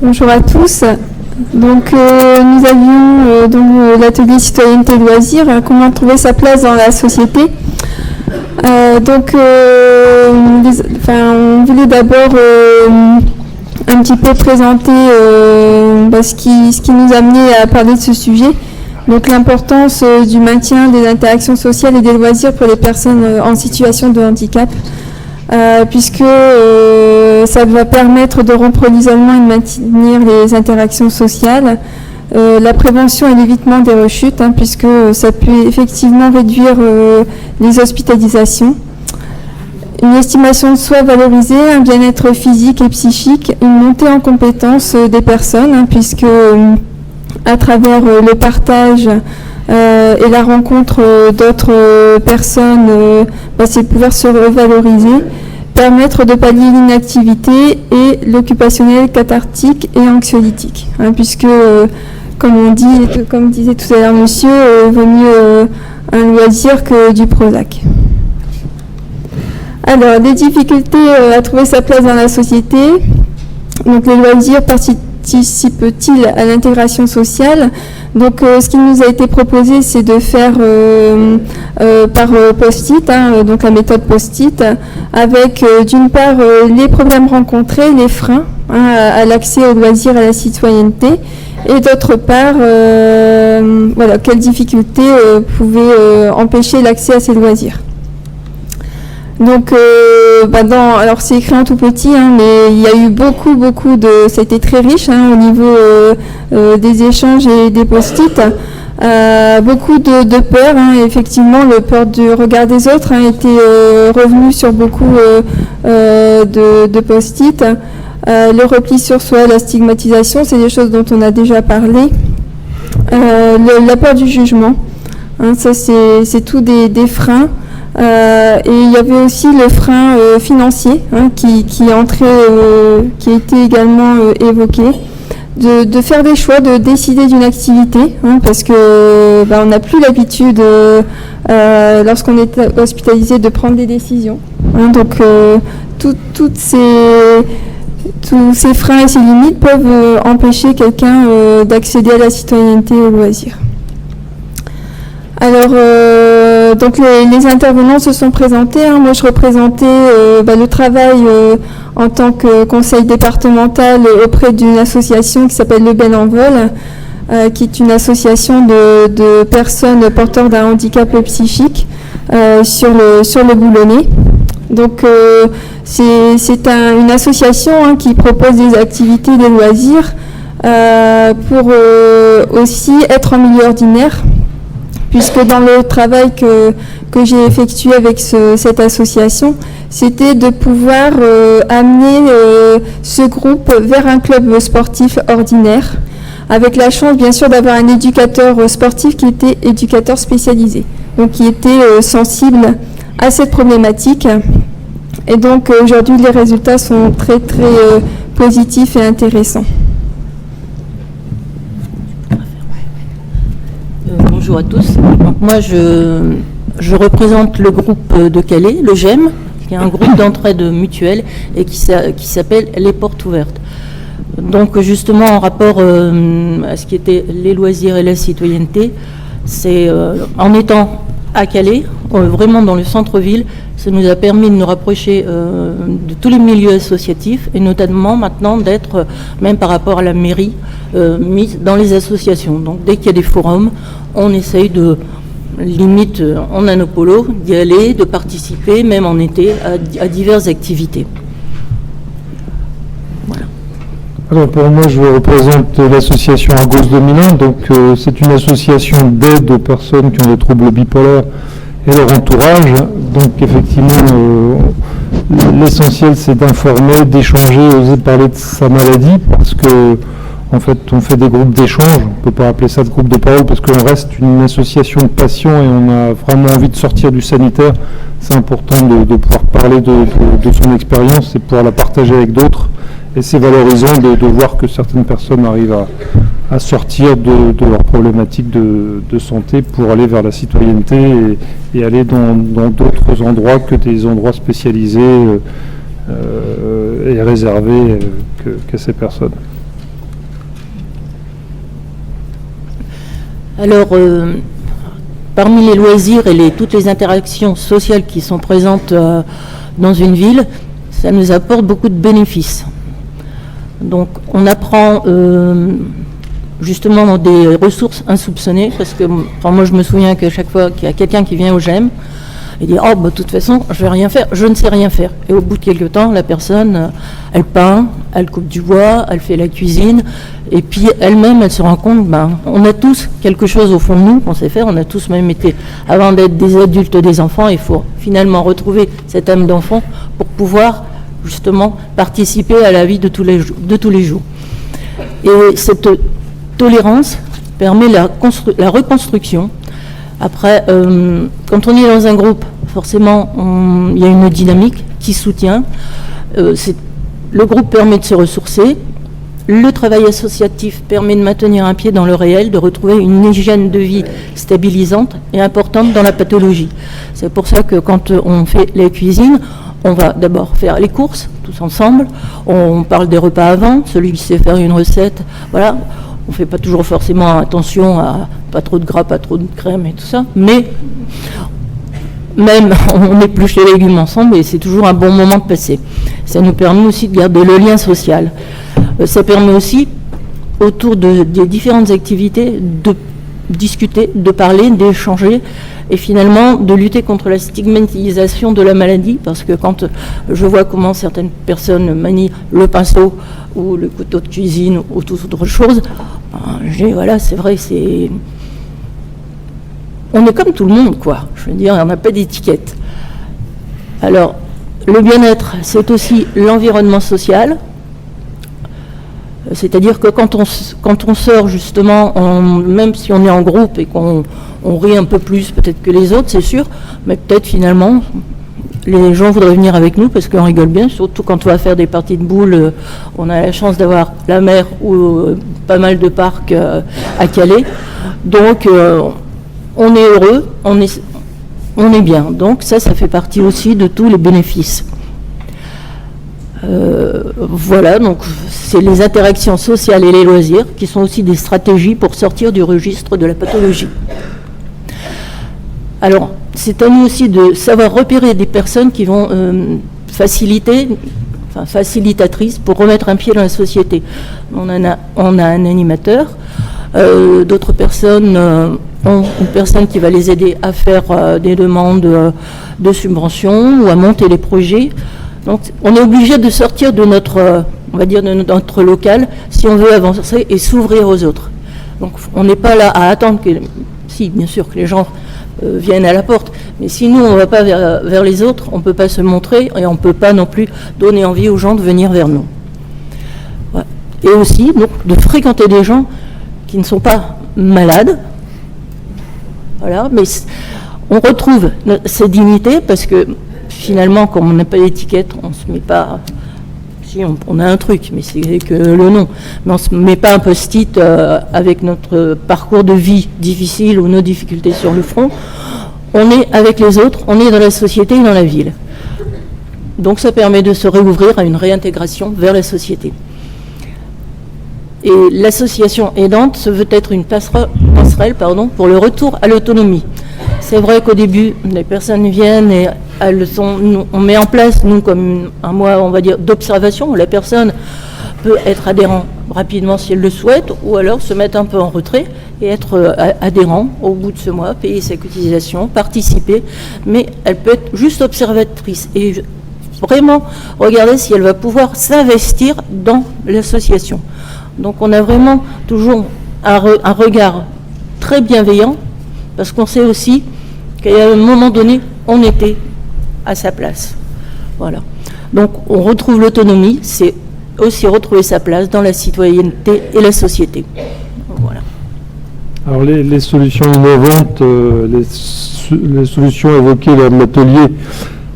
Bonjour à tous. Donc, nous avions l'atelier citoyenneté et loisirs, comment trouver sa place dans la société. On voulait d'abord un petit peu présenter ce qui nous a amené à parler de ce sujet. Donc l'importance du maintien des interactions sociales et des loisirs pour les personnes en situation de handicap. Puisque ça va permettre de rompre l'isolement et de maintenir les interactions sociales, la prévention et l'évitement des rechutes, puisque ça peut effectivement réduire les hospitalisations, une estimation de soi valorisée, un bien-être physique et psychique, une montée en compétences des personnes, puisque à travers le partage et la rencontre d'autres personnes, c'est pouvoir se revaloriser, permettre de pallier l'inactivité et l'occupationnel cathartique et anxiolytique. Puisque, comme disait tout à l'heure monsieur, il vaut mieux un loisir que du Prozac. Alors, les difficultés à trouver sa place dans la société. Donc, les loisirs participent-ils à l'intégration sociale? Donc, ce qui nous a été proposé, c'est de faire par post-it, donc la méthode post-it, avec d'une part les problèmes rencontrés, les freins à l'accès aux loisirs, à la citoyenneté, et d'autre part, quelles difficultés pouvaient empêcher l'accès à ces loisirs. Donc, alors c'est écrit en tout petit, mais il y a eu beaucoup de, ça a été très riche au niveau des échanges et des post-it. Beaucoup de peur, effectivement, le peur du regard des autres était revenu sur beaucoup de post-it. Le repli sur soi, la stigmatisation, c'est des choses dont on a déjà parlé. La peur du jugement, ça c'est tout des freins. Et il y avait aussi le frein financier qui entrait, qui a été également évoqué, de faire des choix, de décider d'une activité, parce que on n'a plus l'habitude, lorsqu'on est hospitalisé, de prendre des décisions. Donc tous ces freins et ces limites peuvent empêcher quelqu'un d'accéder à la citoyenneté et au loisir. Alors, donc les intervenants se sont présentés. Moi, je représentais le travail en tant que conseil départemental auprès d'une association qui s'appelle Le Bel Envol, qui est une association de personnes porteurs d'un handicap psychique sur le Boulonnais. Donc, c'est une association qui propose des activités, des loisirs pour aussi être en milieu ordinaire. Puisque dans le travail que j'ai effectué avec cette association, c'était de pouvoir amener ce groupe vers un club sportif ordinaire, avec la chance bien sûr d'avoir un éducateur sportif qui était éducateur spécialisé, donc qui était sensible à cette problématique. Et donc aujourd'hui les résultats sont très positifs et intéressants. Bonjour à tous. Donc moi, je représente le groupe de Calais, le GEM, qui est un groupe d'entraide mutuelle et qui s'appelle Les Portes Ouvertes. Donc justement, en rapport à ce qui était les loisirs et la citoyenneté, c'est en étant à Calais, vraiment dans le centre-ville, ça nous a permis de nous rapprocher de tous les milieux associatifs et notamment maintenant d'être, même par rapport à la mairie, mis dans les associations. Donc dès qu'il y a des forums, on essaye de, limite, on a nos polos, d'y aller, de participer, même en été, à diverses activités. Voilà. Alors pour moi, je représente l'association Argos Dominant. Donc c'est une association d'aide aux personnes qui ont des troubles bipolaires et leur entourage. Donc effectivement, l'essentiel c'est d'informer, d'échanger, oser parler de sa maladie, parce que en fait on fait des groupes d'échange. On ne peut pas appeler ça de groupe de parole parce qu'on reste une association de patients et on a vraiment envie de sortir du sanitaire. C'est important de pouvoir parler de son expérience et pouvoir la partager avec d'autres. Et c'est valorisant de voir que certaines personnes arrivent à sortir de leurs problématiques de santé pour aller vers la citoyenneté et aller dans d'autres endroits que des endroits spécialisés et réservés qu'à ces personnes. Alors, parmi les loisirs et toutes les interactions sociales qui sont présentes dans une ville, ça nous apporte beaucoup de bénéfices. Donc, on apprend justement des ressources insoupçonnées, parce que moi, je me souviens qu'à chaque fois qu'il y a quelqu'un qui vient au GEM, il dit « Oh, bah, de toute façon, je vais rien faire, je ne sais rien faire ». Et au bout de quelques temps, la personne, elle peint, elle coupe du bois, elle fait la cuisine, et puis elle-même, elle se rend compte, on a tous quelque chose au fond de nous qu'on sait faire, on a tous même été, avant d'être des adultes, des enfants, il faut finalement retrouver cette âme d'enfant pour pouvoir justement participer à la vie de tous les jours. Et cette tolérance permet la reconstruction. Après, quand on est dans un groupe, forcément, il y a une dynamique qui soutient. Le groupe permet de se ressourcer. Le travail associatif permet de maintenir un pied dans le réel, de retrouver une hygiène de vie stabilisante et importante dans la pathologie. C'est pour ça que quand on fait les cuisines, on va d'abord faire les courses, tous ensemble. On parle des repas avant, celui qui sait faire une recette, voilà. On ne fait pas toujours forcément attention à pas trop de gras, pas trop de crème et tout ça, mais même on épluche les légumes ensemble et c'est toujours un bon moment de passer. Ça nous permet aussi de garder le lien social. Ça permet aussi, autour des différentes activités, de discuter, de parler, d'échanger et finalement de lutter contre la stigmatisation de la maladie, parce que quand je vois comment certaines personnes manient le pinceau ou le couteau de cuisine ou toute autre chose, je dis voilà, c'est vrai, on est comme tout le monde, quoi. Je veux dire, on n'a pas d'étiquette. Alors, le bien-être, c'est aussi l'environnement social. C'est-à-dire que quand on sort justement, même si on est en groupe et qu'on rit un peu plus peut-être que les autres, c'est sûr, mais peut-être finalement les gens voudraient venir avec nous parce qu'on rigole bien, surtout quand on va faire des parties de boules, on a la chance d'avoir la mer ou pas mal de parcs à Calais. Donc on est heureux, on est bien. Donc ça fait partie aussi de tous les bénéfices. Voilà, donc c'est les interactions sociales et les loisirs qui sont aussi des stratégies pour sortir du registre de la pathologie. Alors, c'est à nous aussi de savoir repérer des personnes qui vont facilitatrices pour remettre un pied dans la société. On a un animateur, d'autres personnes ont une personne qui va les aider à faire des demandes de subventions ou à monter les projets. Donc, on est obligé de sortir de notre, on va dire, de notre local si on veut avancer et s'ouvrir aux autres. Donc, on n'est pas là à attendre si, bien sûr, que les gens viennent à la porte, mais si nous, on ne va pas vers les autres, on ne peut pas se montrer et on ne peut pas non plus donner envie aux gens de venir vers nous. Ouais. Et aussi, donc, de fréquenter des gens qui ne sont pas malades. Voilà, mais on retrouve cette dignité parce que finalement, comme on n'a pas d'étiquette, on ne se met pas... Si, on a un truc, mais c'est que le nom. Mais on ne se met pas un post-it avec notre parcours de vie difficile ou nos difficultés sur le front. On est avec les autres, on est dans la société et dans la ville. Donc ça permet de se réouvrir à une réintégration vers la société. Et l'association aidante se veut être une passerelle pour le retour à l'autonomie. C'est vrai qu'au début, les personnes viennent et on met en place, nous, comme un mois, on va dire, d'observation, où la personne peut être adhérent rapidement si elle le souhaite, ou alors se mettre un peu en retrait et être adhérent au bout de ce mois, payer sa cotisation, participer, mais elle peut être juste observatrice et vraiment regarder si elle va pouvoir s'investir dans l'association. Donc on a vraiment toujours un regard très bienveillant, parce qu'on sait aussi qu'à un moment donné, on était à sa place. Voilà. Donc on retrouve l'autonomie, c'est aussi retrouver sa place dans la citoyenneté et la société. Voilà. Alors les solutions innovantes, les solutions évoquées dans l'atelier,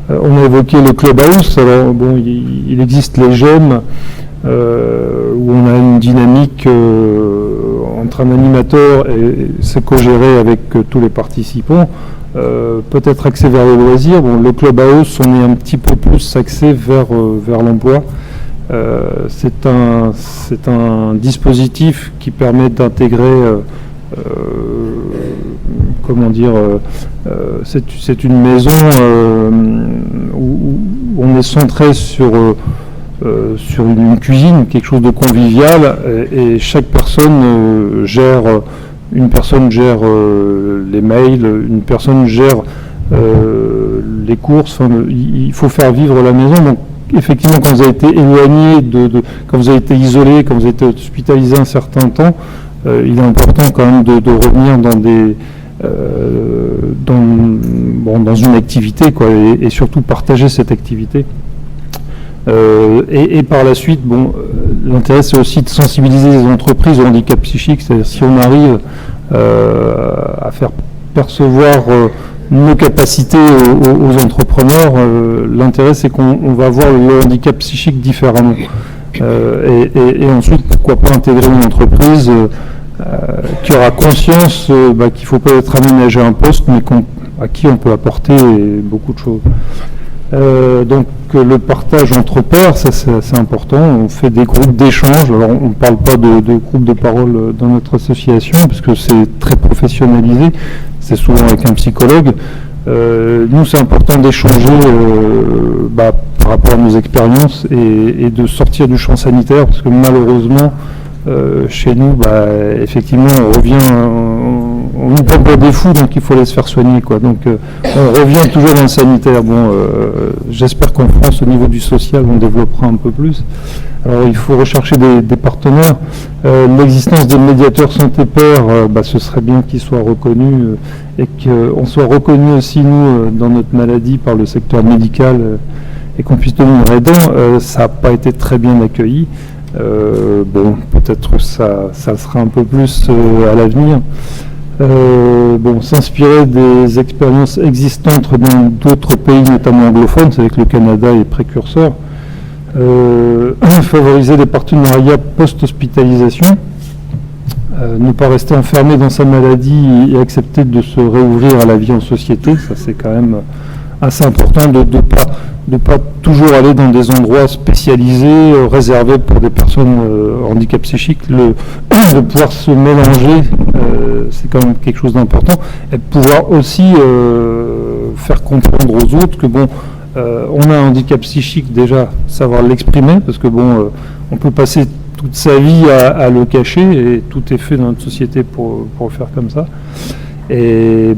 on a évoqué le clubhouse. Alors bon, il existe les GEM, où on a une dynamique entre un animateur et c'est co-géré avec tous les participants, peut-être axé vers les loisirs. Bon, le clubhouse, on est un petit peu plus axé vers l'emploi. C'est un dispositif qui permet d'intégrer comment dire, c'est une maison où on est centré sur une cuisine, quelque chose de convivial, et chaque personne gère, une personne gère les mails, une personne gère les courses, il faut faire vivre la maison. Donc effectivement, quand vous avez été éloigné, quand vous avez été isolé, quand vous avez été hospitalisé un certain temps, il est important quand même de revenir dans une activité, quoi, et surtout partager cette activité. Et par la suite, l'intérêt c'est aussi de sensibiliser les entreprises au handicap psychique, c'est-à-dire si on arrive à faire percevoir nos capacités aux entrepreneurs, l'intérêt c'est qu'on va voir le handicap psychique différemment. Et ensuite, pourquoi pas intégrer une entreprise qui aura conscience qu'il ne faut pas être aménagé un poste, mais à qui on peut apporter beaucoup de choses. Donc le partage entre pairs, ça c'est assez important. On fait des groupes d'échange. Alors on ne parle pas de groupes de parole dans notre association parce que c'est très professionnalisé. C'est souvent avec un psychologue. Nous c'est important d'échanger par rapport à nos expériences et de sortir du champ sanitaire parce que malheureusement chez nous, effectivement, on nous prend des fous, donc il faut les se faire soigner, quoi. Donc on revient toujours dans le sanitaire. J'espère qu'en France, au niveau du social, on développera un peu plus. Alors il faut rechercher des partenaires. L'existence des médiateurs santé-pairs, ce serait bien qu'ils soient reconnus et qu'on soit reconnu aussi, nous, dans notre maladie par le secteur médical et qu'on puisse devenir aidant. Ça n'a pas été très bien accueilli. Peut-être ça sera un peu plus à l'avenir. S'inspirer des expériences existantes dans d'autres pays, notamment anglophones, c'est avec le Canada et précurseur. Favoriser des partenariats post-hospitalisation. Ne pas rester enfermé dans sa maladie et accepter de se réouvrir à la vie en société. Ça, c'est quand même assez important de pas toujours aller dans des endroits spécialisés, réservés pour des personnes handicap psychique. De pouvoir se mélanger, c'est quand même quelque chose d'important. Et de pouvoir aussi faire comprendre aux autres que on a un handicap psychique, déjà savoir l'exprimer, parce que on peut passer toute sa vie à le cacher, et tout est fait dans notre société pour le faire comme ça. Et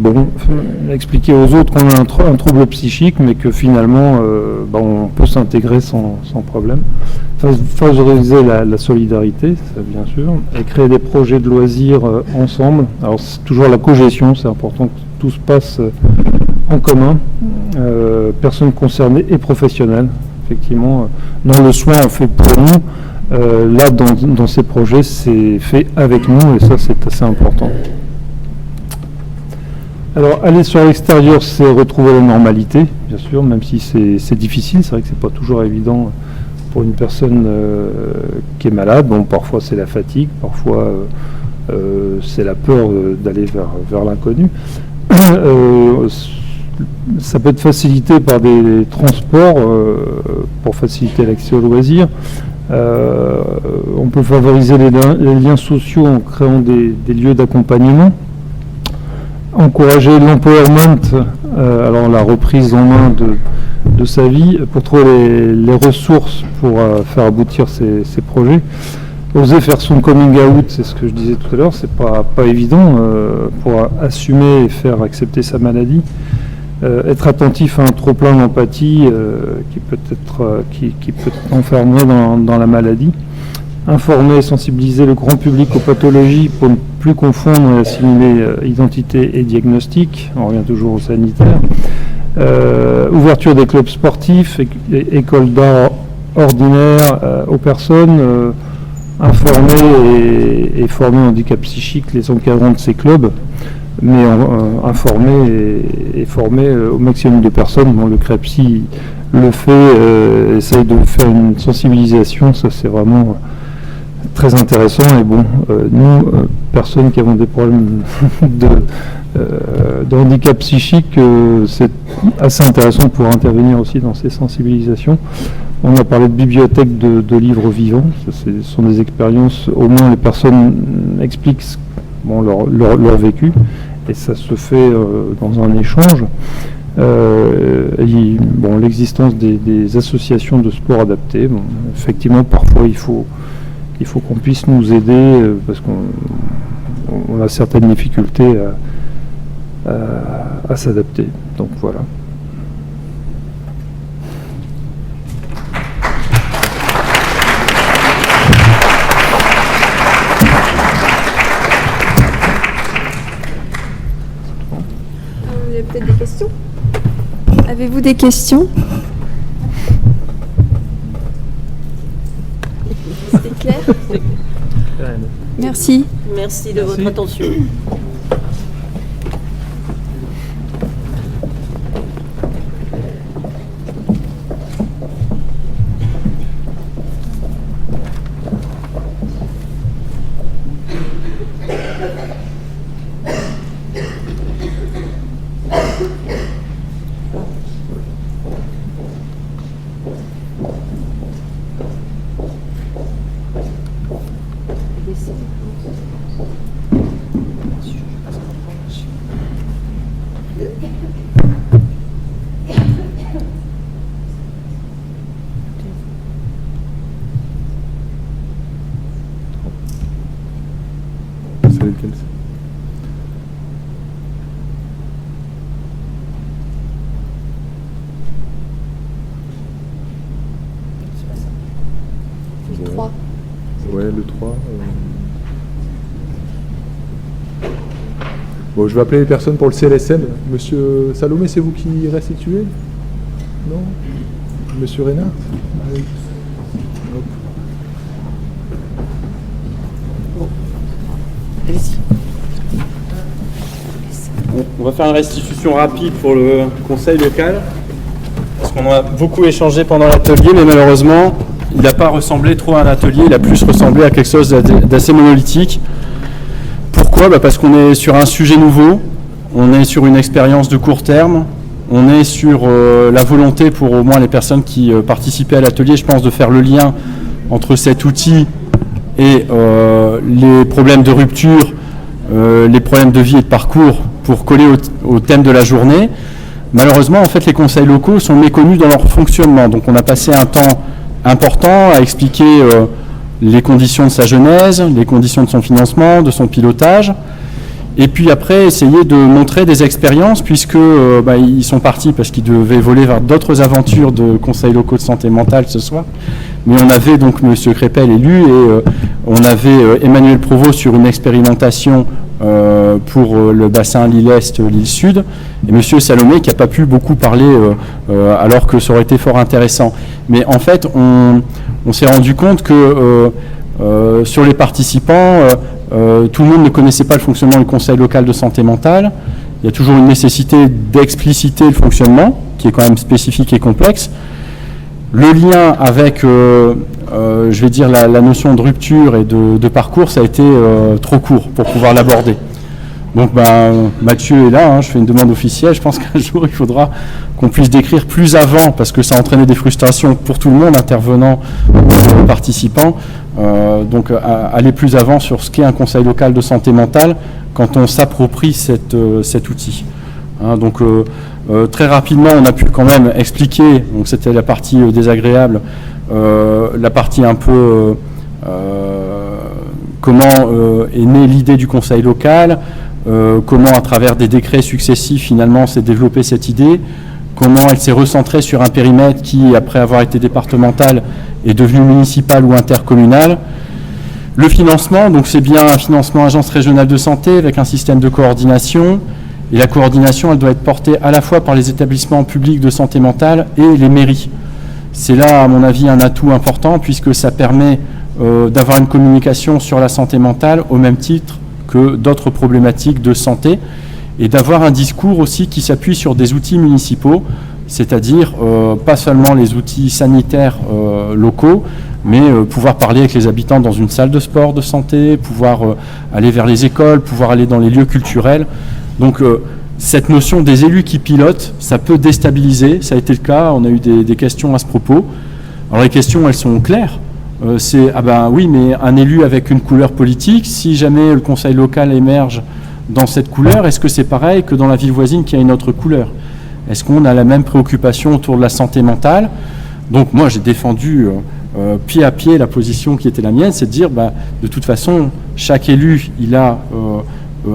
expliquer aux autres qu'on a un trouble psychique, mais que finalement, on peut s'intégrer sans problème. Favoriser la solidarité, ça, bien sûr, et créer des projets de loisirs ensemble. Alors c'est toujours la cogestion, c'est important que tout se passe en commun, personnes concernées et professionnelles. Effectivement, dans le soin, on fait pour nous. Là, dans ces projets, c'est fait avec nous, et ça, c'est assez important. Alors, aller sur l'extérieur, c'est retrouver la normalité, bien sûr, même si c'est difficile. C'est vrai que c'est pas toujours évident pour une personne qui est malade. Parfois c'est la fatigue, parfois c'est la peur d'aller vers l'inconnu. Ça peut être facilité par des transports pour faciliter l'accès aux loisirs. On peut favoriser les liens sociaux en créant des lieux d'accompagnement. Encourager l'empowerment, alors la reprise en main de sa vie, pour trouver les ressources pour faire aboutir ses projets. Oser faire son coming out, c'est ce que je disais tout à l'heure, c'est pas évident pour assumer et faire accepter sa maladie. Être attentif à un trop-plein d'empathie qui peut être enfermé dans la maladie. Informer et sensibiliser le grand public aux pathologies pour ne plus confondre et assimiler identité et diagnostic. On revient toujours au sanitaire. Ouverture des clubs sportifs, écoles d'art ordinaires aux personnes. Informer et former en handicap psychique les encadrants de ces clubs, mais informer et former au maximum de personnes. Le CREPSI le fait, essaye de faire une sensibilisation, ça c'est vraiment très intéressant. Et nous, personnes qui avons des problèmes de handicap psychique, c'est assez intéressant de pouvoir intervenir aussi dans ces sensibilisations. On a parlé de bibliothèques de livres vivants, ce sont des expériences, au moins les personnes expliquent leur vécu, et ça se fait dans un échange. L'existence des associations de sport adaptées, effectivement, parfois il faut qu'on puisse nous aider parce qu'on a certaines difficultés à s'adapter. Donc voilà. Vous avez peut-être des questions ? Avez-vous des questions ? C'était clair ? Merci. Merci de votre attention. C'est lequel ça ? Le 3. Ouais, le 3. Bon, je vais appeler les personnes pour le CLSM. Monsieur Salomé, c'est vous qui restituez ? Non ? Monsieur Reynard ? Allez. Hop. On va faire une restitution rapide pour le conseil local, parce qu'on a beaucoup échangé pendant l'atelier, mais malheureusement, il n'a pas ressemblé trop à un atelier, il a plus ressemblé à quelque chose d'assez monolithique. Pourquoi ? Parce qu'on est sur un sujet nouveau, on est sur une expérience de court terme, on est sur la volonté pour au moins les personnes qui participaient à l'atelier, je pense, de faire le lien entre cet outil et les problèmes de rupture, les problèmes de vie et de parcours pour coller au thème de la journée. Malheureusement, en fait, les conseils locaux sont méconnus dans leur fonctionnement. Donc on a passé un temps important à expliquer les conditions de sa genèse, les conditions de son financement, de son pilotage, et puis après essayer de montrer des expériences, puisque ils sont partis parce qu'ils devaient voler vers d'autres aventures de conseils locaux de santé mentale ce soir. Mais on avait donc M. Crépel élu et on avait Emmanuel Provost sur une expérimentation pour le bassin Lille-Est, Lille-Sud, et M. Salomé qui n'a pas pu beaucoup parler alors que ça aurait été fort intéressant. Mais en fait, on s'est rendu compte que sur les participants, tout le monde ne connaissait pas le fonctionnement du conseil local de santé mentale. Il y a toujours une nécessité d'expliciter le fonctionnement, qui est quand même spécifique et complexe. Le lien avec, je vais dire, la notion de rupture et de parcours, ça a été trop court pour pouvoir l'aborder. Donc Mathieu est là, je fais une demande officielle, je pense qu'un jour il faudra qu'on puisse décrire plus avant, parce que ça entraînait des frustrations pour tout le monde, intervenants, participants, donc aller plus avant sur ce qu'est un conseil local de santé mentale quand on s'approprie cet outil. Donc très rapidement on a pu quand même expliquer, donc c'était la partie désagréable, la partie un peu comment est née l'idée du conseil local, comment à travers des décrets successifs finalement s'est développée cette idée, comment elle s'est recentrée sur un périmètre qui, après avoir été départemental, est devenu municipal ou intercommunal. Le financement, donc c'est bien un financement agence régionale de santé avec un système de coordination, et la coordination elle doit être portée à la fois par les établissements publics de santé mentale et les mairies. C'est là à mon avis un atout important puisque ça permet d'avoir une communication sur la santé mentale au même titre que d'autres problématiques de santé, et d'avoir un discours aussi qui s'appuie sur des outils municipaux, c'est-à-dire pas seulement les outils sanitaires locaux, mais pouvoir parler avec les habitants dans une salle de sport de santé, pouvoir aller vers les écoles, pouvoir aller dans les lieux culturels. Donc cette notion des élus qui pilotent, ça peut déstabiliser, ça a été le cas, on a eu des questions à ce propos. Alors les questions, elles sont claires. c'est ah ben oui, mais un élu avec une couleur politique, si jamais le conseil local émerge dans cette couleur, est-ce que c'est pareil que dans la ville voisine qui a une autre couleur? Est-ce qu'on a la même préoccupation autour de la santé mentale? Donc moi j'ai défendu pied à pied la position qui était la mienne, c'est de dire de toute façon chaque élu il a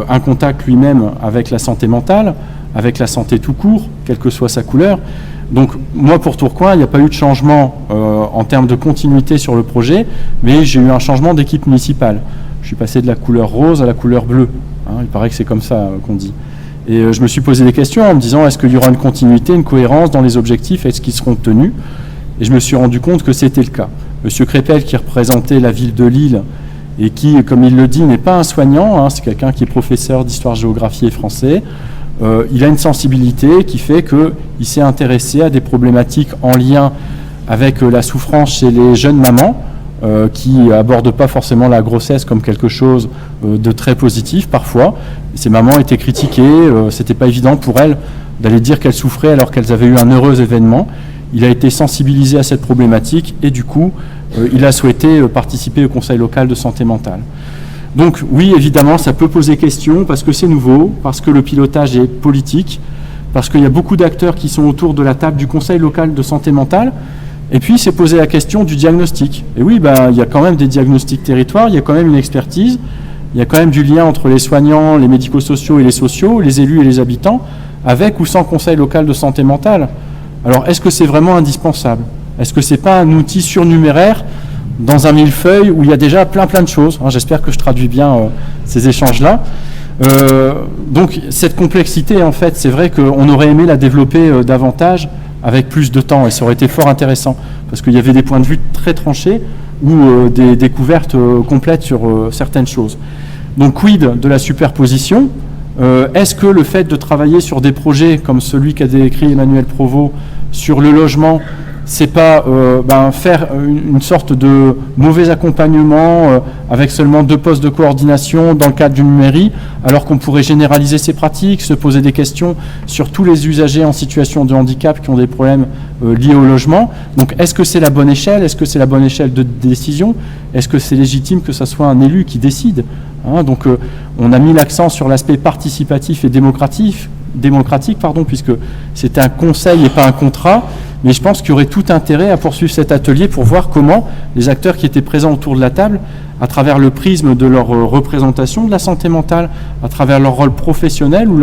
un contact lui-même avec la santé mentale, avec la santé tout court, quelle que soit sa couleur. Donc moi pour Tourcoing il n'y a pas eu de changement en termes de continuité sur le projet, mais j'ai eu un changement d'équipe municipale. Je suis passé de la couleur rose à la couleur bleue, hein, il paraît que c'est comme ça qu'on dit. Et je me suis posé des questions en me disant est-ce qu'il y aura une continuité, une cohérence dans les objectifs, est-ce qu'ils seront tenus? Et je me suis rendu compte que c'était le cas. Monsieur Crépel, qui représentait la ville de Lille et qui, comme il le dit, n'est pas un soignant, hein, c'est quelqu'un qui est professeur d'histoire, géographie et français, il a une sensibilité qui fait qu'il s'est intéressé à des problématiques en lien avec la souffrance chez les jeunes mamans, qui n'abordent pas forcément la grossesse comme quelque chose de très positif parfois. Ces mamans étaient critiquées, c'était pas évident pour elles d'aller dire qu'elles souffraient alors qu'elles avaient eu un heureux événement. Il a été sensibilisé à cette problématique et du coup, il a souhaité participer au conseil local de santé mentale. Donc oui, évidemment, ça peut poser question parce que c'est nouveau, parce que le pilotage est politique, parce qu'il y a beaucoup d'acteurs qui sont autour de la table du conseil local de santé mentale. Et puis, c'est posé la question du diagnostic. Et oui, il y a quand même des diagnostics territoires, il y a quand même une expertise, il y a quand même du lien entre les soignants, les médico-sociaux et les sociaux, les élus et les habitants, avec ou sans conseil local de santé mentale. Alors, est-ce que c'est vraiment indispensable? Est-ce que c'est pas un outil surnuméraire dans un millefeuille où il y a déjà plein de choses? J'espère que je traduis bien ces échanges-là. Donc, cette complexité, en fait, c'est vrai qu'on aurait aimé la développer davantage avec plus de temps, et ça aurait été fort intéressant, parce qu'il y avait des points de vue très tranchés ou des découvertes complètes sur certaines choses. Donc, quid de la superposition? Est-ce que le fait de travailler sur des projets comme celui qu'a décrit Emmanuel Provost sur le logement, c'est pas faire une sorte de mauvais accompagnement avec seulement 2 postes de coordination dans le cadre d'une mairie, alors qu'on pourrait généraliser ces pratiques, se poser des questions sur tous les usagers en situation de handicap qui ont des problèmes liés au logement. Donc est-ce que c'est la bonne échelle? Est-ce que c'est la bonne échelle de décision? Est-ce que c'est légitime que ça soit un élu qui décide? Donc on a mis l'accent sur l'aspect participatif et démocratique, puisque c'est un conseil et pas un contrat. Mais je pense qu'il y aurait tout intérêt à poursuivre cet atelier pour voir comment les acteurs qui étaient présents autour de la table, à travers le prisme de leur représentation de la santé mentale, à travers leur rôle professionnel ou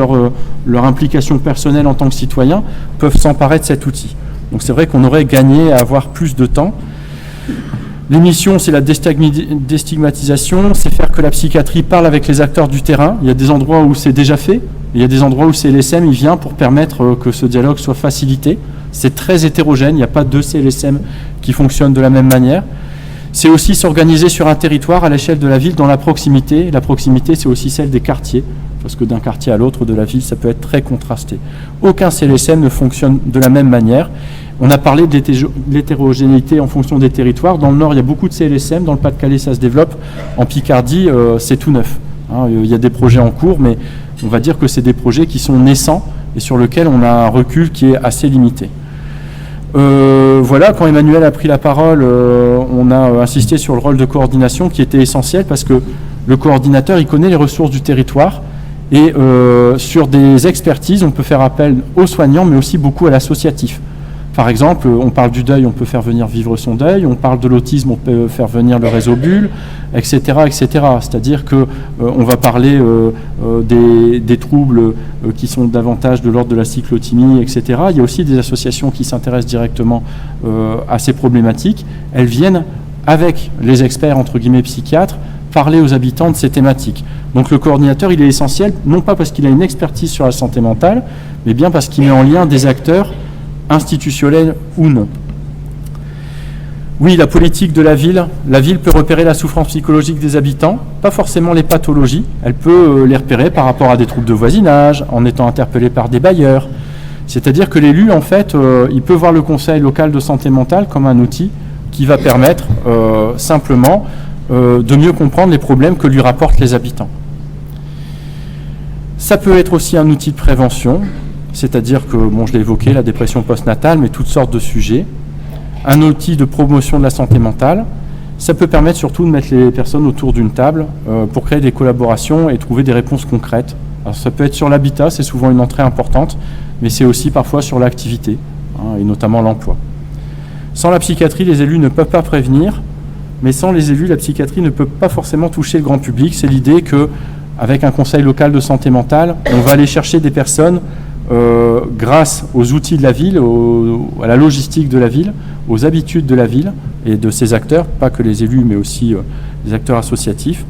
leur implication personnelle en tant que citoyen, peuvent s'emparer de cet outil. Donc c'est vrai qu'on aurait gagné à avoir plus de temps. L'émission, c'est la déstigmatisation, c'est faire que la psychiatrie parle avec les acteurs du terrain. Il y a des endroits où c'est déjà fait, il y a des endroits où CLSM il vient pour permettre que ce dialogue soit facilité. C'est très hétérogène, il n'y a pas 2 CLSM qui fonctionnent de la même manière. C'est aussi s'organiser sur un territoire à l'échelle de la ville dans la proximité. La proximité, c'est aussi celle des quartiers, parce que d'un quartier à l'autre de la ville, ça peut être très contrasté. Aucun CLSM ne fonctionne de la même manière. On a parlé de l'hétérogénéité en fonction des territoires. Dans le Nord, il y a beaucoup de CLSM. Dans le Pas-de-Calais, ça se développe. En Picardie, c'est tout neuf. Il y a des projets en cours, mais on va dire que c'est des projets qui sont naissants et sur lesquels on a un recul qui est assez limité. Voilà, quand Emmanuel a pris la parole, on a insisté sur le rôle de coordination qui était essentiel parce que le coordinateur, il connaît les ressources du territoire et sur des expertises, on peut faire appel aux soignants, mais aussi beaucoup à l'associatif. Par exemple, on parle du deuil, on peut faire venir Vivre son deuil, on parle de l'autisme, on peut faire venir le réseau Bulle, etc., etc. C'est-à-dire que on va parler des troubles qui sont davantage de l'ordre de la cyclothymie, etc. Il y a aussi des associations qui s'intéressent directement à ces problématiques. Elles viennent avec les experts, entre guillemets, psychiatres, parler aux habitants de ces thématiques. Donc le coordinateur, il est essentiel, non pas parce qu'il a une expertise sur la santé mentale, mais bien parce qu'il met en lien des acteurs institutionnels ou non. Oui, la politique de la ville peut repérer la souffrance psychologique des habitants, pas forcément les pathologies, elle peut les repérer par rapport à des troubles de voisinage, en étant interpellé par des bailleurs. C'est-à-dire que l'élu, en fait, il peut voir le conseil local de santé mentale comme un outil qui va permettre simplement de mieux comprendre les problèmes que lui rapportent les habitants. Ça peut être aussi un outil de prévention, c'est-à-dire que, bon, je l'ai évoqué, la dépression postnatale, mais toutes sortes de sujets. Un outil de promotion de la santé mentale. Ça peut permettre surtout de mettre les personnes autour d'une table pour créer des collaborations et trouver des réponses concrètes. Alors, ça peut être sur l'habitat, c'est souvent une entrée importante, mais c'est aussi parfois sur l'activité, et notamment l'emploi. Sans la psychiatrie, les élus ne peuvent pas prévenir, mais sans les élus, la psychiatrie ne peut pas forcément toucher le grand public. C'est l'idée qu'avec un conseil local de santé mentale, on va aller chercher des personnes grâce aux outils de la ville, à la logistique de la ville, aux habitudes de la ville et de ses acteurs, pas que les élus, mais aussi les acteurs associatifs,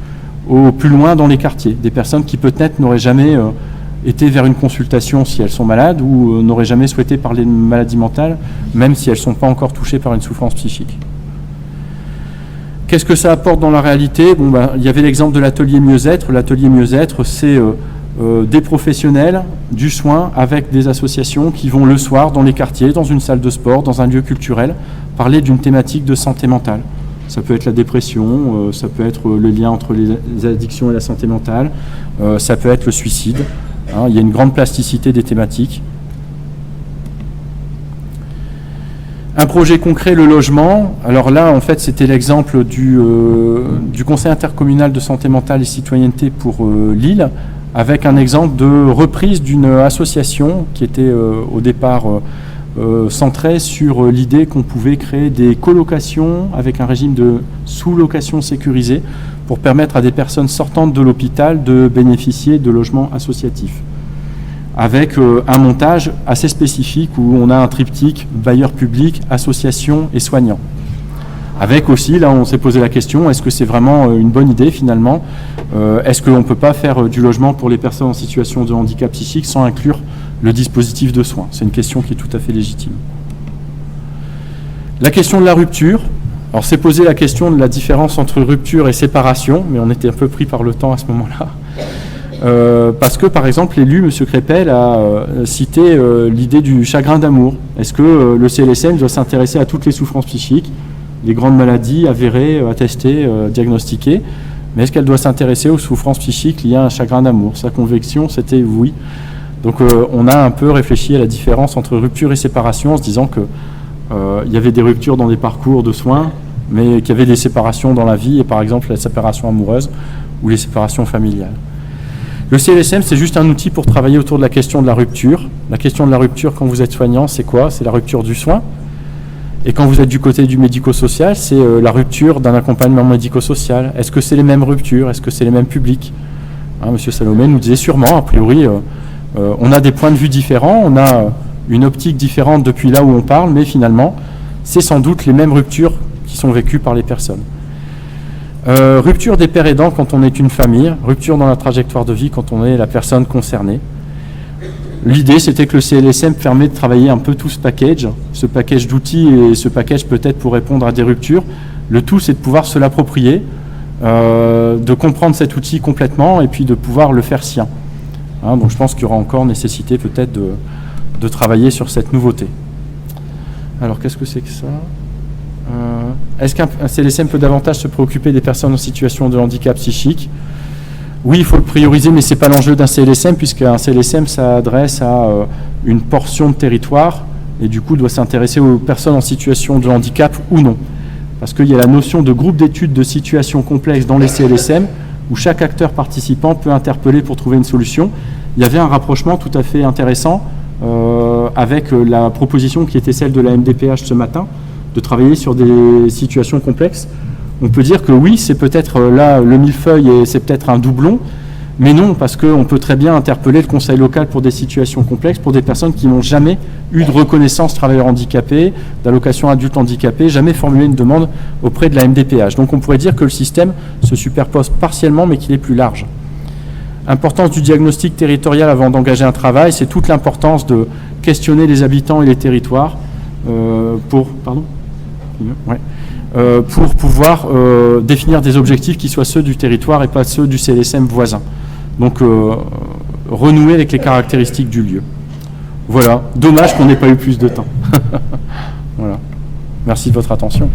au plus loin dans les quartiers. Des personnes qui peut-être n'auraient jamais été vers une consultation si elles sont malades ou n'auraient jamais souhaité parler de maladie mentale, même si elles ne sont pas encore touchées par une souffrance psychique. Qu'est-ce que ça apporte dans la réalité ? Il y avait l'exemple de l'atelier mieux-être. L'atelier mieux-être, c'est des professionnels du soin avec des associations qui vont le soir dans les quartiers, dans une salle de sport, dans un lieu culturel, parler d'une thématique de santé mentale. Ça peut être la dépression, ça peut être le lien entre les addictions et la santé mentale, ça peut être le suicide. Il y a une grande plasticité des thématiques. Un projet concret, le logement. Alors là, en fait, c'était l'exemple du Conseil intercommunal de santé mentale et citoyenneté pour Lille, avec un exemple de reprise d'une association qui était au départ centrée sur l'idée qu'on pouvait créer des colocations avec un régime de sous-location sécurisé pour permettre à des personnes sortantes de l'hôpital de bénéficier de logements associatifs, avec un montage assez spécifique où on a un triptyque bailleur public, association et soignants. Avec aussi, là on s'est posé la question, est-ce que c'est vraiment une bonne idée finalement ? Est-ce qu'on ne peut pas faire du logement pour les personnes en situation de handicap psychique sans inclure le dispositif de soins ? C'est une question qui est tout à fait légitime. La question de la rupture. Alors c'est posé la question de la différence entre rupture et séparation, mais on était un peu pris par le temps à ce moment-là. Parce que par exemple l'élu, M. Crépel, a cité l'idée du chagrin d'amour. Est-ce que le CLSM doit s'intéresser à toutes les souffrances psychiques, les grandes maladies avérées, attestées, diagnostiquées, mais est-ce qu'elle doit s'intéresser aux souffrances psychiques liées à un chagrin d'amour ? Sa conviction, c'était oui. Donc on a un peu réfléchi à la différence entre rupture et séparation en se disant que il y avait des ruptures dans des parcours de soins, mais qu'il y avait des séparations dans la vie, et par exemple la séparation amoureuse ou les séparations familiales. Le CLSM, c'est juste un outil pour travailler autour de la question de la rupture. La question de la rupture, quand vous êtes soignant, c'est quoi ? C'est la rupture du soin. Et quand vous êtes du côté du médico-social, c'est la rupture d'un accompagnement médico-social. Est-ce que c'est les mêmes ruptures ? Est-ce que c'est les mêmes publics ? Monsieur Salomé nous disait sûrement, a priori, on a des points de vue différents, on a une optique différente depuis là où on parle, mais finalement, c'est sans doute les mêmes ruptures qui sont vécues par les personnes. Rupture des pères aidants quand on est une famille, rupture dans la trajectoire de vie quand on est la personne concernée. L'idée, c'était que le CLSM permet de travailler un peu tout ce package d'outils et ce package peut-être pour répondre à des ruptures. Le tout, c'est de pouvoir se l'approprier, de comprendre cet outil complètement et puis de pouvoir le faire sien. Donc je pense qu'il y aura encore nécessité peut-être de travailler sur cette nouveauté. Alors qu'est-ce que c'est que ça ? Est-ce qu'un CLSM peut davantage se préoccuper des personnes en situation de handicap psychique ? Oui, il faut le prioriser, mais ce n'est pas l'enjeu d'un CLSM, puisqu'un CLSM s'adresse à une portion de territoire et du coup doit s'intéresser aux personnes en situation de handicap ou non. Parce qu'il y a la notion de groupe d'études de situations complexes dans les CLSM, où chaque acteur participant peut interpeller pour trouver une solution. Il y avait un rapprochement tout à fait intéressant avec la proposition qui était celle de la MDPH ce matin, de travailler sur des situations complexes. On peut dire que oui, c'est peut-être là le millefeuille et c'est peut-être un doublon, mais non, parce qu'on peut très bien interpeller le conseil local pour des situations complexes, pour des personnes qui n'ont jamais eu de reconnaissance travailleur handicapé, d'allocation adulte handicapé, jamais formulé une demande auprès de la MDPH. Donc on pourrait dire que le système se superpose partiellement, mais qu'il est plus large. Importance du diagnostic territorial avant d'engager un travail, c'est toute l'importance de questionner les habitants et les territoires pour pouvoir définir des objectifs qui soient ceux du territoire et pas ceux du CLSM voisin. Donc renouer avec les caractéristiques du lieu. Voilà, dommage qu'on n'ait pas eu plus de temps. Voilà. Merci de votre attention.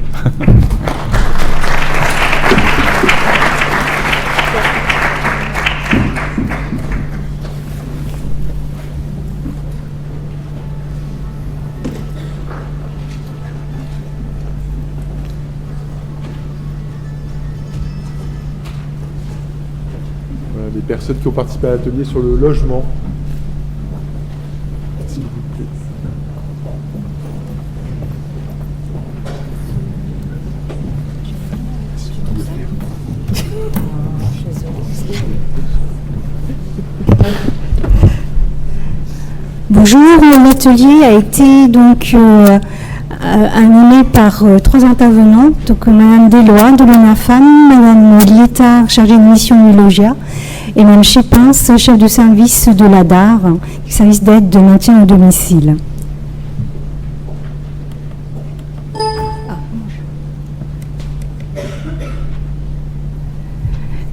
des personnes qui ont participé à l'atelier sur le logement. S'il vous plaît. Bonjour, l'atelier a été donc animé par 3 intervenantes, donc Madame Deslois de l'ONAFAM, Madame Liétard, chargée de mission Ulogia, et Madame Chépins, chef de service de l'ADAR, service d'aide de maintien au domicile.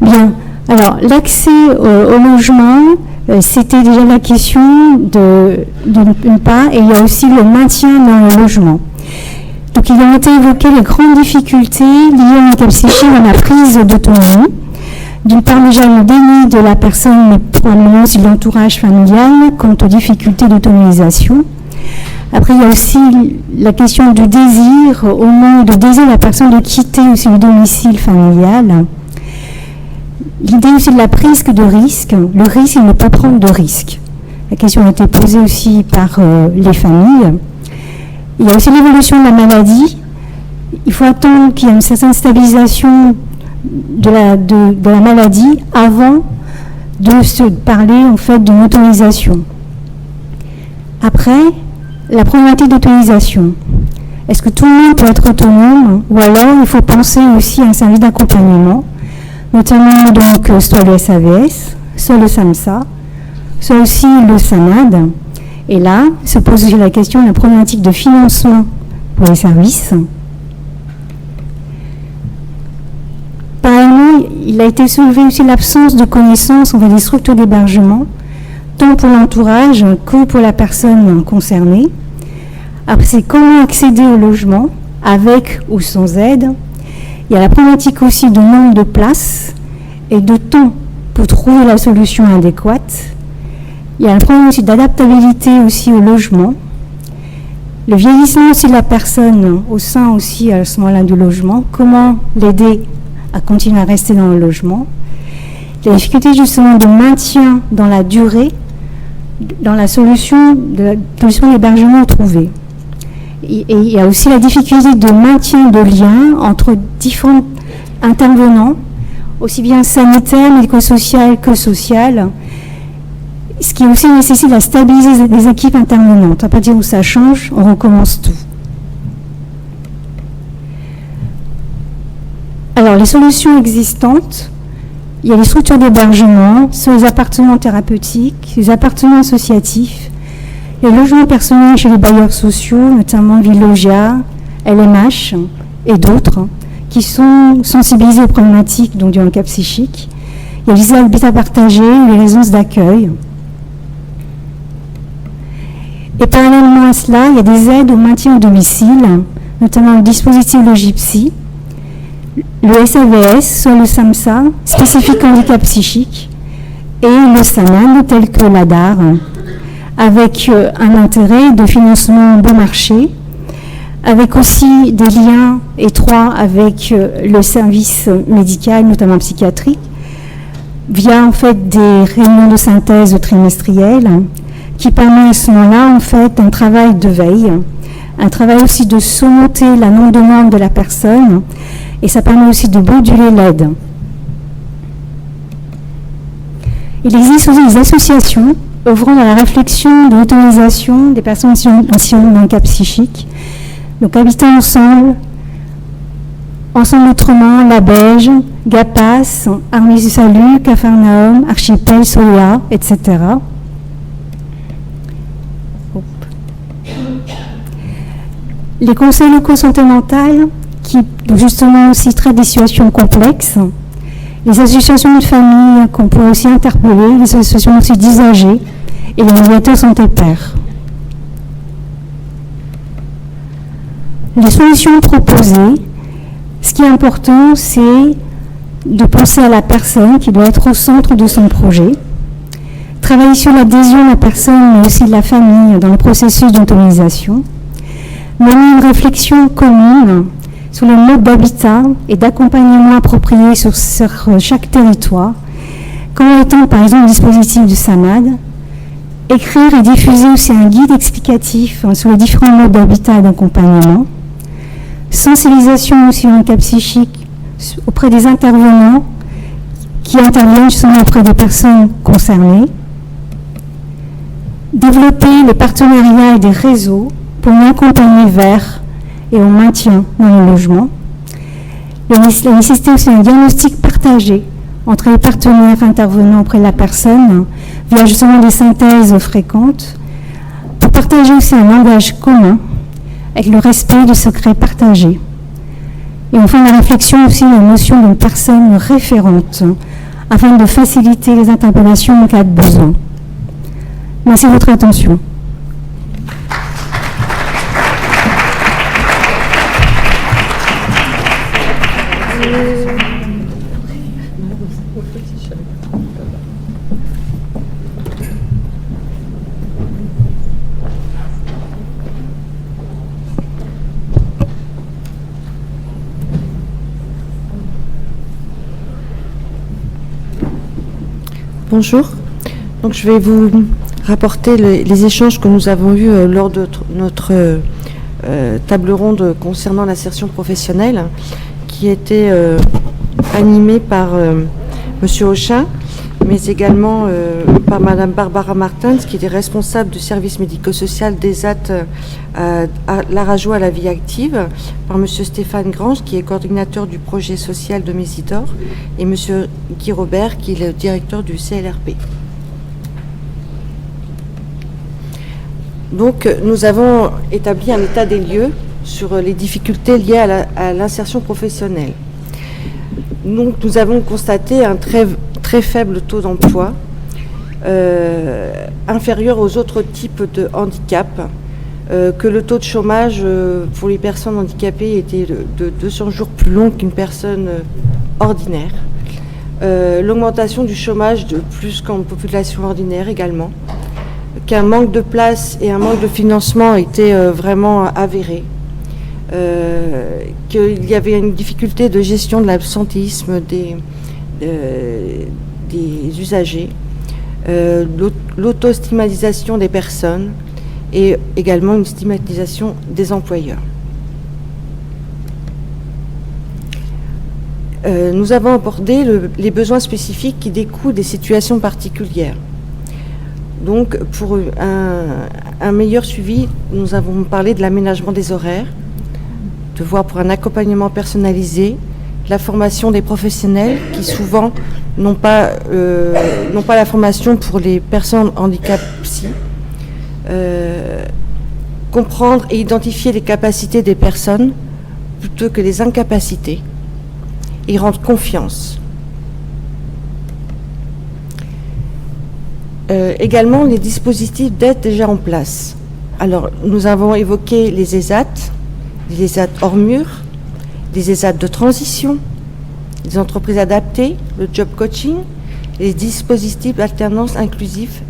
Bien, alors l'accès au logement, c'était déjà la question d'une part, et il y a aussi le maintien dans le logement. Donc il a été évoqué les grandes difficultés liées au handicap psychique à la prise d'autonomie. D'une part déjà le déni de la personne, mais probablement aussi de l'entourage familial quant aux difficultés d'autonomisation. Après il y a aussi la question du désir, au moment de désir de la personne de quitter aussi le domicile familial. L'idée aussi de la prise de risque, le risque, il ne peut prendre de risque. La question a été posée aussi par les familles. Il y a aussi l'évolution de la maladie. Il faut attendre qu'il y ait une certaine stabilisation de la maladie avant de se parler en fait d'une autorisation. Après, la problématique d'autorisation. Est-ce que tout le monde peut être autonome ou alors il faut penser aussi à un service d'accompagnement, notamment donc soit le SAVS, soit le SAMSA, soit aussi le SANAD. Et là, se pose aussi la question de la problématique de financement pour les services. Parallèlement, il a été soulevé aussi l'absence de connaissances des structures d'hébergement, tant pour l'entourage que pour la personne concernée. Après, c'est comment accéder au logement, avec ou sans aide. Il y a la problématique aussi de nombre de places et de temps pour trouver la solution adéquate. Il y a un problème aussi d'adaptabilité aussi au logement. Le vieillissement aussi de la personne au sein aussi à ce moment-là du logement. Comment l'aider à continuer à rester dans le logement. La difficulté justement de maintien dans la durée, dans la solution d'hébergement trouvée. Et il y a aussi la difficulté de maintien de lien entre différents intervenants, aussi bien sanitaires, médico-social que social, ce qui aussi nécessite à stabiliser des équipes intervenantes. À partir où ça change, on recommence tout. Alors, les solutions existantes, il y a les structures d'hébergement, sur les appartements thérapeutiques, les appartements associatifs, les logements personnels chez les bailleurs sociaux, notamment Villogia, LMH et d'autres, qui sont sensibilisés aux problématiques donc, du handicap psychique. Il y a les habitats partagés, les résidences d'accueil. Et parallèlement à cela, il y a des aides au maintien au domicile, notamment le dispositif Logipsy, le SAVS, soit le SAMSA, spécifique handicap psychique, et le SANAD, tel que l'ADAR, avec un intérêt de financement bon marché, avec aussi des liens étroits avec le service médical, notamment psychiatrique, via en fait des réunions de synthèse trimestrielles, qui permet à ce moment-là en fait un travail de veille, un travail aussi de surmonter la non-demande de la personne, et ça permet aussi de moduler l'aide. Il existe aussi des associations œuvrant dans la réflexion de l'autonomisation des personnes en situation de handicap psychique. Donc Habitants Ensemble, Ensemble Autrement, La Beige, GAPAS, Armées du Salut, Capharnaüm, Archipel, Solia, etc. Les conseils locaux santé mentale, qui justement aussi traitent des situations complexes, les associations de famille qu'on peut aussi interpeller, les associations aussi d'usagers et les médiateurs santé pairs. Les solutions proposées, ce qui est important, c'est de penser à la personne qui doit être au centre de son projet, travailler sur l'adhésion de la personne mais aussi de la famille dans le processus d'autonomisation, mener une réflexion commune sur le mode d'habitat et d'accompagnement approprié sur chaque territoire, Comment étendre par exemple le dispositif du SAMAD, écrire et diffuser aussi un guide explicatif sur les différents modes d'habitat et d'accompagnement, sensibilisation aussi au handicap psychique auprès des intervenants qui interviennent justement auprès des personnes concernées, développer les partenariats et des réseaux pour mieux accompagner vers et au maintien dans le logement, la nécessité aussi d'un diagnostic partagé entre les partenaires intervenant auprès de la personne via justement des synthèses fréquentes, pour partager aussi un langage commun avec le respect du secret partagé. Et enfin, la réflexion aussi de la notion d'une personne référente afin de faciliter les interpellations en cas de besoin. Merci de votre attention. Bonjour. Donc, je vais vous rapporter les échanges que nous avons eus lors de notre table ronde concernant l'insertion professionnelle, qui était animée par Monsieur Auchin, mais également par Madame Barbara Martins, qui était responsable du service médico-social d'ESAT à l'Arajo à la vie active, par Monsieur Stéphane Grange, qui est coordinateur du projet social de Mésidor, et Monsieur Guy Robert, qui est le directeur du CLRP. Donc, nous avons établi un état des lieux sur les difficultés liées à l'insertion professionnelle. Donc, nous avons constaté un très faible taux d'emploi, inférieur aux autres types de handicap, que le taux de chômage pour les personnes handicapées était de 200 jours plus long qu'une personne ordinaire. L'augmentation du chômage de plus qu'en population ordinaire également, qu'un manque de place et un manque de financement étaient vraiment avérés, qu'il y avait une difficulté de gestion de l'absentéisme des usagers, l'auto-stigmatisation des personnes et également une stigmatisation des employeurs. Nous avons abordé les besoins spécifiques qui découlent des situations particulières. Donc, pour un meilleur suivi, nous avons parlé de l'aménagement des horaires, de voir pour un accompagnement personnalisé, la formation des professionnels qui souvent n'ont pas la formation pour les personnes handicap psy, comprendre et identifier les capacités des personnes plutôt que les incapacités et rendre confiance. Également les dispositifs d'aide déjà en place. Alors, nous avons évoqué les ESAT hors mur, les ESAT de transition, les entreprises adaptées, le job coaching, les dispositifs d'alternance inclusif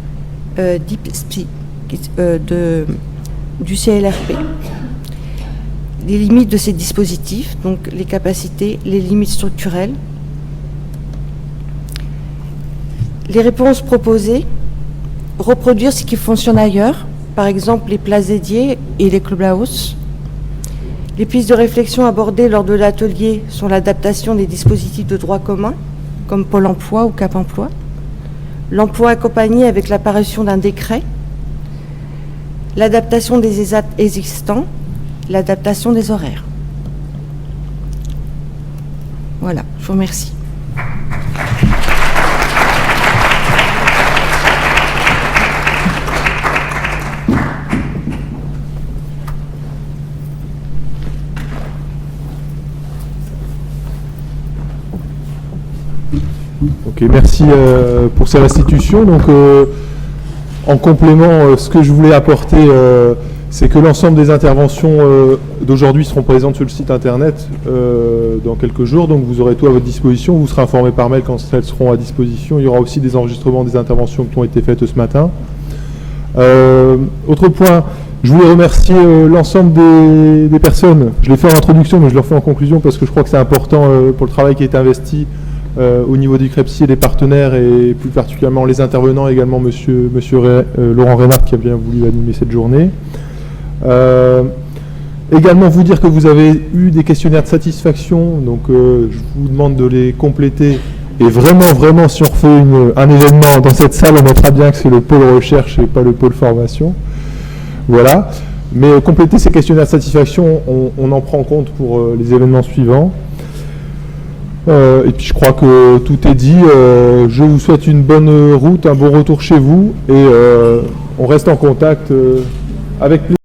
DIPSPI du CLRP. Les limites de ces dispositifs, donc les capacités, les limites structurelles. Les réponses proposées, reproduire ce qui fonctionne ailleurs, par exemple les places dédiées et les clubhouse. Les pistes de réflexion abordées lors de l'atelier sont l'adaptation des dispositifs de droit commun, comme Pôle emploi ou Cap emploi, l'emploi accompagné avec l'apparition d'un décret, l'adaptation des ESAT existants, l'adaptation des horaires. Voilà, je vous remercie. Ok, merci pour ces restitutions. Donc, en complément, ce que je voulais apporter, c'est que l'ensemble des interventions d'aujourd'hui seront présentes sur le site internet dans quelques jours. Donc, vous aurez tout à votre disposition. Vous serez informé par mail quand elles seront à disposition. Il y aura aussi des enregistrements des interventions qui ont été faites ce matin. Autre point, je voulais remercier l'ensemble des personnes. Je l'ai fait en introduction, mais je le refais en conclusion parce que je crois que c'est important pour le travail qui est investi au niveau du CREPSI et des partenaires, et plus particulièrement les intervenants, également monsieur Laurent Reynard qui a bien voulu animer cette journée. Également vous dire que vous avez eu des questionnaires de satisfaction, donc je vous demande de les compléter. Et vraiment, si on refait un événement dans cette salle, on mettra bien que c'est le pôle recherche et pas le pôle formation. Voilà. Mais compléter ces questionnaires de satisfaction, on en prend compte pour les événements suivants. Et puis je crois que tout est dit. Je vous souhaite une bonne route, un bon retour chez vous, et on reste en contact avec plaisir.